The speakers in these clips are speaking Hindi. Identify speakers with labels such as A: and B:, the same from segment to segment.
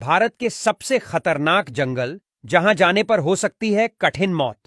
A: भारत के सबसे खतरनाक जंगल जहां जाने पर हो सकती है कठिन मौत।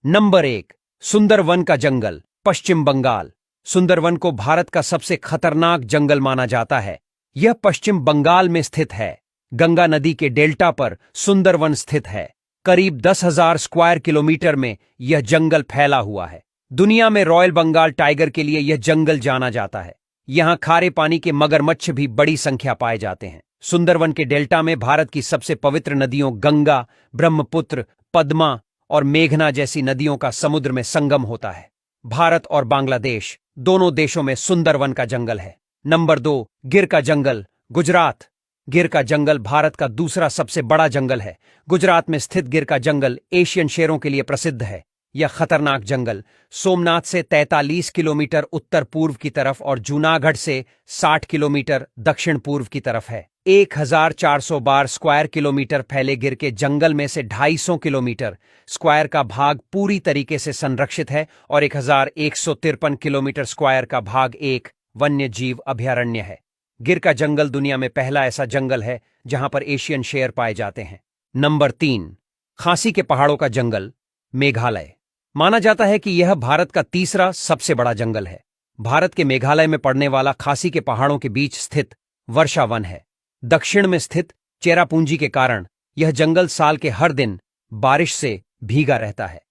A: नंबर 1, सुंदरवन का जंगल, पश्चिम बंगाल। सुंदरवन को भारत का सबसे खतरनाक जंगल माना जाता है। यह पश्चिम बंगाल में स्थित है। गंगा नदी के डेल्टा पर सुंदरवन स्थित है। करीब 10,000 स्क्वायर किलोमीटर में यह जंगल फैला हुआ है। दुनिया में रॉयल बंगाल टाइगर के लिए यह जंगल जाना जाता है। यहां खारे पानी के मगरमच्छ भी बड़ी संख्या पाए जाते हैं। सुंदरवन के डेल्टा में भारत की सबसे पवित्र नदियों गंगा, ब्रह्मपुत्र, पद्मा और मेघना जैसी नदियों का समुद्र में संगम होता है। भारत और बांग्लादेश दोनों देशों में सुंदरवन का जंगल है। नंबर 2, गिर का जंगल, गुजरात। गिर का जंगल भारत का दूसरा सबसे बड़ा जंगल है। गुजरात में स्थित गिर का जंगल एशियन शेरों के लिए प्रसिद्ध है। यह खतरनाक जंगल सोमनाथ से 43 किलोमीटर उत्तर पूर्व की तरफ और जूनागढ़ से 60 किलोमीटर दक्षिण पूर्व की तरफ है। 1412 स्क्वायर किलोमीटर फैले गिर के जंगल में से 250 किलोमीटर स्क्वायर का भाग पूरी तरीके से संरक्षित है और 1153 किलोमीटर स्क्वायर का भाग एक वन्य जीव अभयारण्य है। गिर का जंगल दुनिया में पहला ऐसा जंगल है जहां पर एशियन शेर पाए जाते हैं। नंबर 3, खासी के पहाड़ों का जंगल, मेघालय। माना जाता है कि यह भारत का तीसरा सबसे बड़ा जंगल है। भारत के मेघालय में पड़ने वाला खासी के पहाड़ों के बीच स्थित वर्षा वन है। दक्षिण में स्थित चेरापूंजी के कारण यह जंगल साल के हर दिन बारिश से भीगा रहता है।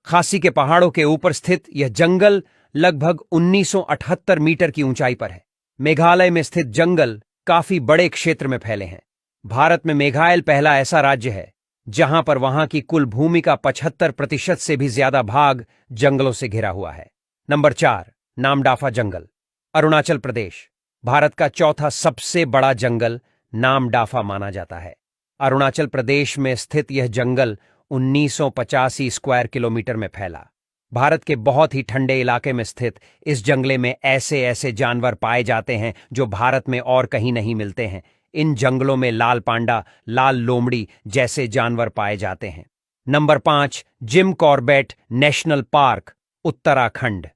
A: खासी के पहाड़ों के ऊपर स्थित यह जंगल लगभग 1978 मीटर की ऊंचाई पर है। मेघालय में स्थित जंगल काफी बड़े क्षेत्र में फैले हैं। भारत में मेघालय पहला ऐसा राज्य है जहां पर वहां की कुल भूमि का 75% से भी ज्यादा भाग जंगलों से घिरा हुआ है। नंबर 4, नामदाफा जंगल, अरुणाचल प्रदेश। भारत का चौथा सबसे बड़ा जंगल नामदाफा माना जाता है। अरुणाचल प्रदेश में स्थित यह जंगल 1985 स्क्वायर किलोमीटर में फैला। भारत के बहुत ही ठंडे इलाके में स्थित इस जंगले में ऐसे ऐसे जानवर पाए जाते हैं जो भारत में और कहीं नहीं मिलते हैं। इन जंगलों में लाल पांडा, लाल लोमड़ी जैसे जानवर पाए जाते हैं। Number 5, Jim Corbett national park, Uttarakhand.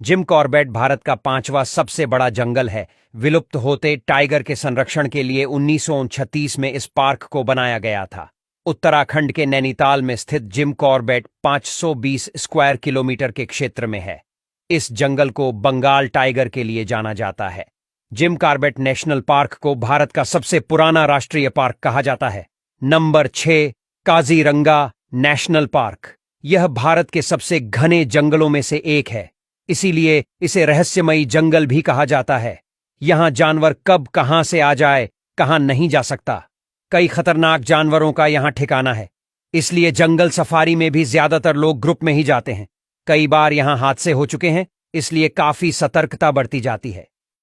A: Jim Corbett Bharat का 5वां सबसे बड़ा जंगल है। विलुप्त होते टाइगर के संरक्षण के लिए 1936 में इस पार्क को बनाया गया था। उत्तराखंड के नैनीताल में स्थित जिम कॉर्बेट 520 स्क्वायर किलोमीटर के क्षेत्र में है। इस जंगल को बंगाल टाइगर के लिए जाना जाता है। जिम कॉर्बेट नेशनल पार्क को भारत का सबसे पुराना राष्ट्रीय पार्क कहा जाता है। Number 6, Kaziranga national park. यह भारत के सबसे घने जंगलों में से एक है, इसीलिए इसे रहस्यमयी जंगल भी कहा जाता है। यहां जानवर कब कहां से आ जाए, कहां नहीं जा सकता। कई खतरनाक जानवरों का यहां ठिकाना है, इसलिए जंगल सफारी में भी ज्यादातर लोग ग्रुप में ही जाते हैं। कई बार यहां हादसे हो चुके हैं, इसलिए काफी सतर्कता बरती जाती है।